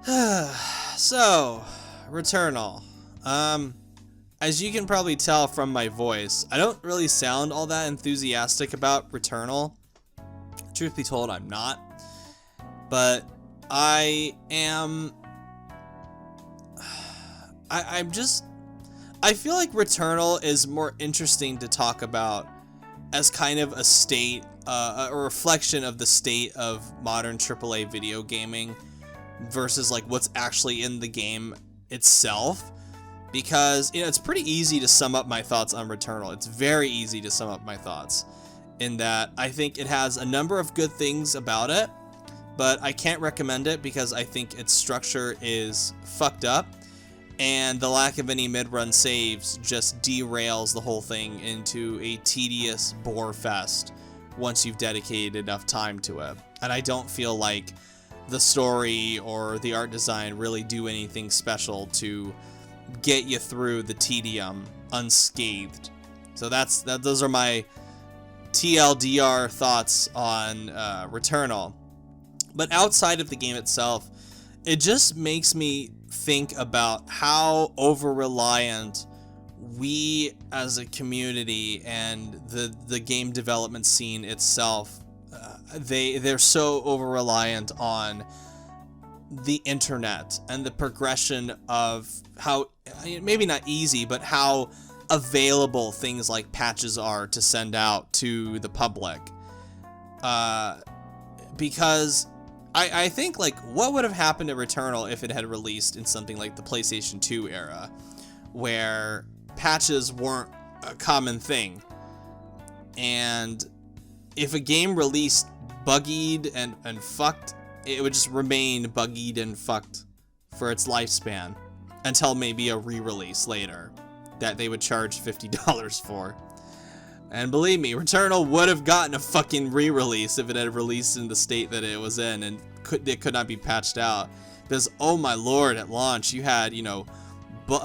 So, Returnal. As you can probably tell from my voice, I don't really sound all that enthusiastic about Returnal. Truth be told, I'm not. But I am... I feel like Returnal is more interesting to talk about as kind of a state, a reflection of the state of modern AAA video gaming versus like what's actually in the game itself. Because, you know, it's pretty easy to sum up my thoughts on Returnal. It's very easy to sum up my thoughts in that I think it has a number of good things about it, but I can't recommend it because I think its structure is fucked up, and the lack of any mid-run saves just derails the whole thing into a tedious bore fest once you've dedicated enough time to it. And I don't feel like the story or the art design really do anything special to get you through the tedium unscathed. So those are my TLDR thoughts on Returnal. But outside of the game itself, it just makes me think about how over-reliant we as a community and the game development scene itself, they're so over-reliant on the internet and the progression of how, maybe not easy, but how available things like patches are to send out to the public. Because I think, like, what would have happened to Returnal if it had released in something like the PlayStation 2 era, where patches weren't a common thing, and if a game released buggied and fucked, it would just remain buggied and fucked for its lifespan until maybe a re-release later that they would charge $50 for. And believe me, Returnal would have gotten a fucking re-release if it had released in the state that it was in, and it could not be patched out. Because, oh my lord, at launch, you had, you know,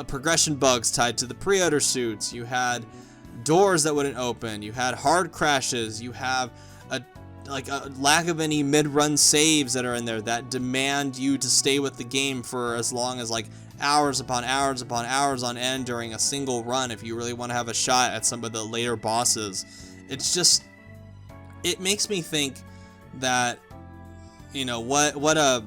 progression bugs tied to the pre-order suits, you had doors that wouldn't open, you had hard crashes, you have a lack of any mid-run saves that are in there that demand you to stay with the game for as long as, like, hours upon hours upon hours on end during a single run if you really want to have a shot at some of the later bosses. It's just, it makes me think that, you know, what a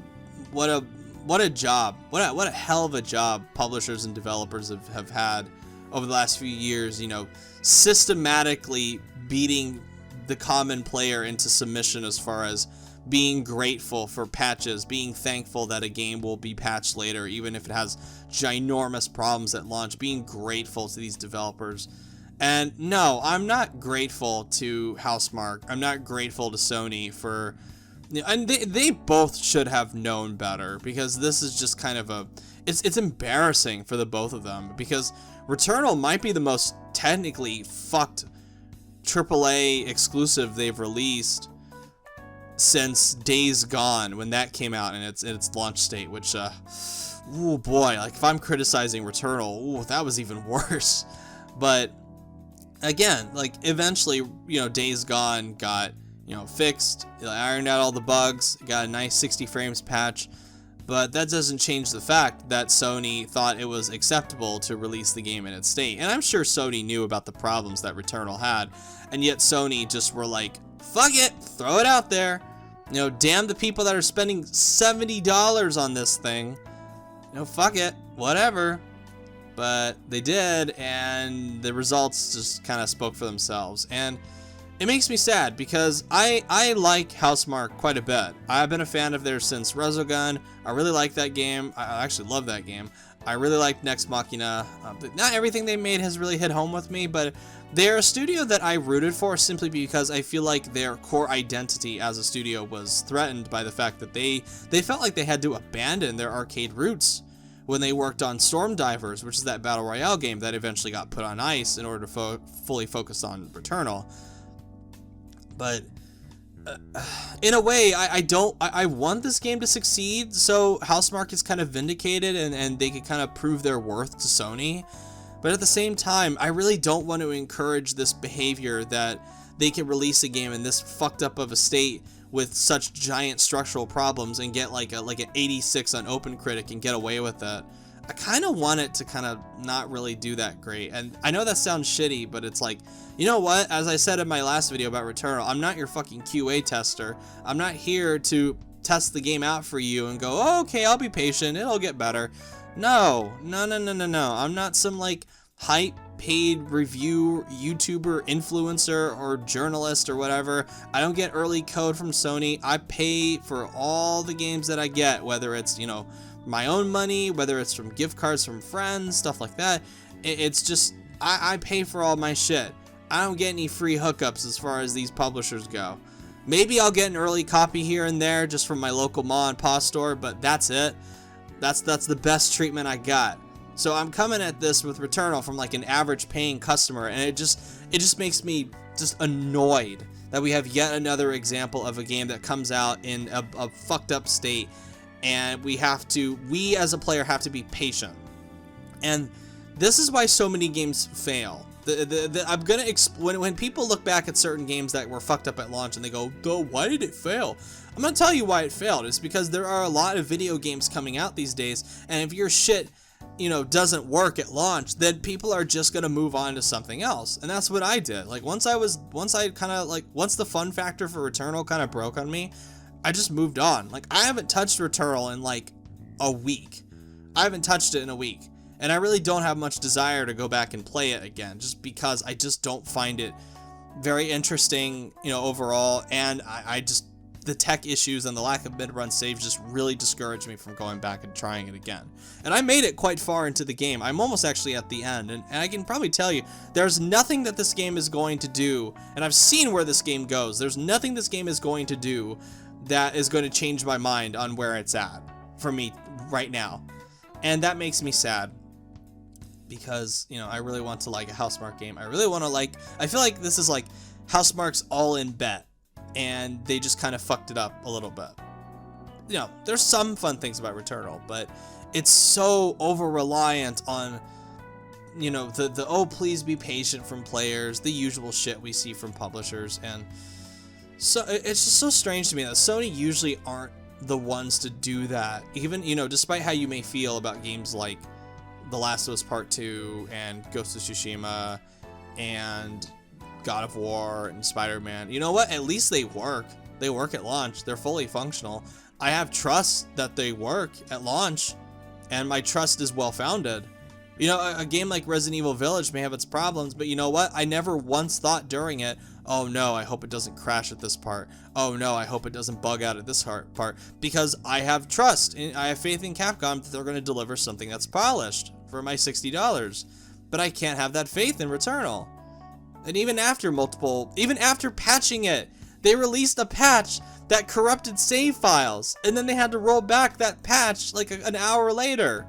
job, what a hell of a job publishers and developers have had over the last few years, you know, systematically beating the common player into submission as far as being grateful for patches, being thankful that a game will be patched later, even if it has ginormous problems at launch, being grateful to these developers. And no, I'm not grateful to Housemarque. I'm not grateful to Sony for, and they both should have known better, because this is just kind of a, it's embarrassing for the both of them, because Returnal might be the most technically fucked AAA exclusive they've released since Days Gone, when that came out in its launch state, which, oh boy, like, if I'm criticizing Returnal, ooh, that was even worse. But again, like, eventually, you know, Days Gone got, you know, fixed, ironed out all the bugs, got a nice 60 frames patch, but that doesn't change the fact that Sony thought it was acceptable to release the game in its state. And I'm sure Sony knew about the problems that Returnal had, and yet Sony just were like, fuck it, throw it out there. You know, damn the people that are spending $70 on this thing. You know, fuck it, whatever. But they did, and the results just kind of spoke for themselves. And it makes me sad, because I like Housemarque quite a bit. I've been a fan of theirs since Resogun. I really like that game. I actually love that game. I really like Nex Machina. Not everything they made has really hit home with me, but they're a studio that I rooted for simply because I feel like their core identity as a studio was threatened by the fact that they felt like they had to abandon their arcade roots when they worked on Storm Divers, which is that Battle Royale game that eventually got put on ice in order to fully focus on Returnal. But in a way, I want this game to succeed, so Housemarque is kind of vindicated and they can kind of prove their worth to Sony. But at the same time, I really don't want to encourage this behavior that they can release a game in this fucked up of a state with such giant structural problems and get like an 86 on OpenCritic and get away with it. I kind of want it to kind of not really do that great. And I know that sounds shitty, but it's like, you know what? As I said in my last video about Returnal, I'm not your fucking QA tester. I'm not here to test the game out for you and go, oh, okay, I'll be patient. It'll get better. No. I'm not some like hype paid review YouTuber, influencer, or journalist or whatever. I don't get early code from Sony. I pay for all the games that I get, whether it's, you know, my own money, whether it's from gift cards from friends, stuff like that. It's just, I pay for all my shit. I don't get any free hookups as far as these publishers go. Maybe I'll get an early copy here and there just from my local ma and pa store, but that's it. That's the best treatment I got. So I'm coming at this with Returnal from like an average paying customer, and it just makes me just annoyed that we have yet another example of a game that comes out in a fucked up state, and we as a player have to be patient. And this is why so many games fail. I'm gonna when people look back at certain games that were fucked up at launch and they go, "Duh, why did it fail?" I'm gonna tell you why it failed. It's because there are a lot of video games coming out these days, and if your shit, you know, doesn't work at launch, then people are just gonna move on to something else. And that's what I did. Like once the fun factor for Returnal kind of broke on me, I just moved on. Like I haven't touched Returnal in like a week. I haven't touched it in a week. And I really don't have much desire to go back and play it again, just because I just don't find it very interesting, you know, overall. And I just, the tech issues and the lack of mid-run saves just really discouraged me from going back and trying it again. And I made it quite far into the game. I'm almost actually at the end, and I can probably tell you, there's nothing that this game is going to do, and I've seen where this game goes, there's nothing this game is going to do that is going to change my mind on where it's at for me right now. And that makes me sad. Because, you know, I really want to like a Housemarque game. I really want to like, I feel like this is like Housemarque's all-in bet, and they just kind of fucked it up a little bit. You know, there's some fun things about Returnal, but it's so over-reliant on, you know, the oh, please be patient from players, the usual shit we see from publishers, and so it's just so strange to me that Sony usually aren't the ones to do that. Even, you know, despite how you may feel about games like The Last of Us Part 2 and Ghost of Tsushima and God of War and Spider-Man. You know what? At least they work. They work at launch. They're fully functional. I have trust that they work at launch, and my trust is well-founded. You know, a game like Resident Evil Village may have its problems, but you know what? I never once thought during it, oh no, I hope it doesn't crash at this part. Oh no, I hope it doesn't bug out at this part. Because I have trust, and I have faith in Capcom that they're going to deliver something that's polished for my $60. But I can't have that faith in Returnal. And even after patching it, they released a patch that corrupted save files, and then they had to roll back that patch like an hour later.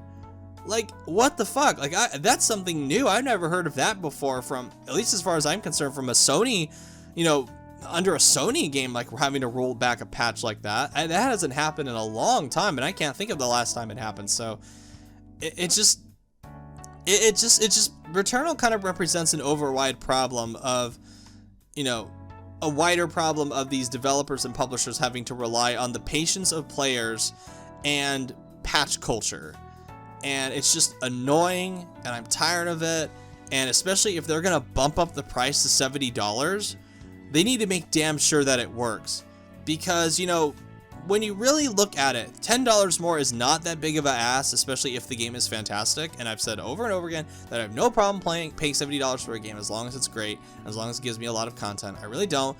Like, what the fuck? Like, that's something new. I've never heard of that before from, at least as far as I'm concerned, from a Sony, you know, under a Sony game, like we're having to roll back a patch like that. And that hasn't happened in a long time, and I can't think of the last time it happened. So it just Returnal kind of represents an overwide problem of, you know, a wider problem of these developers and publishers having to rely on the patience of players and patch culture. And it's just annoying, and I'm tired of it. And especially if they're gonna bump up the price to $70, they need to make damn sure that it works. Because, you know, when you really look at it, $10 more is not that big of an ass, especially if the game is fantastic. And I've said over and over again that I have no problem paying $70 for a game as long as it's great, as long as it gives me a lot of content. I really don't.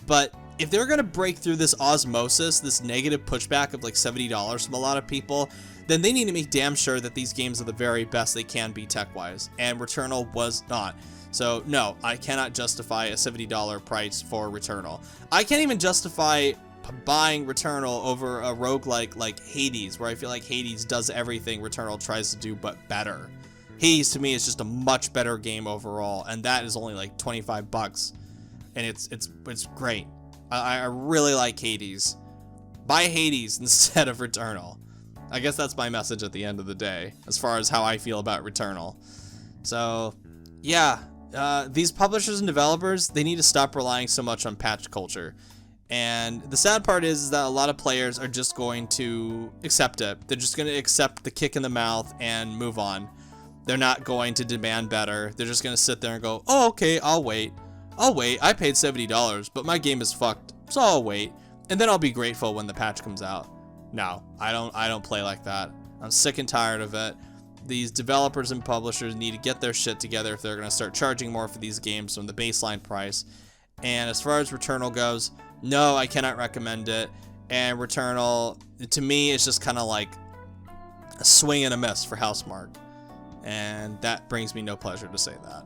But if they're gonna break through this osmosis, this negative pushback of like $70 from a lot of people, then they need to make damn sure that these games are the very best they can be tech-wise. And Returnal was not. So no, I cannot justify a $70 price for Returnal. I can't even justify buying Returnal over a roguelike like Hades, where I feel like Hades does everything Returnal tries to do but better. Hades to me is just a much better game overall, and that is only like $25, and it's great. I really like Hades. Buy Hades instead of Returnal. I guess that's my message at the end of the day, as far as how I feel about Returnal. So, yeah, these publishers and developers, they need to stop relying so much on patch culture. And the sad part is that a lot of players are just going to accept it. They're just going to accept the kick in the mouth and move on. They're not going to demand better. They're just going to sit there and go, oh, okay, I'll wait. I paid $70, but my game is fucked, so I'll wait. And then I'll be grateful when the patch comes out. No, I don't play like that. I'm sick and tired of it. These developers and publishers need to get their shit together if they're going to start charging more for these games from the baseline price. And as far as Returnal goes, no, I cannot recommend it. And Returnal, to me, is just kind of like a swing and a miss for Housemarque. And that brings me no pleasure to say that.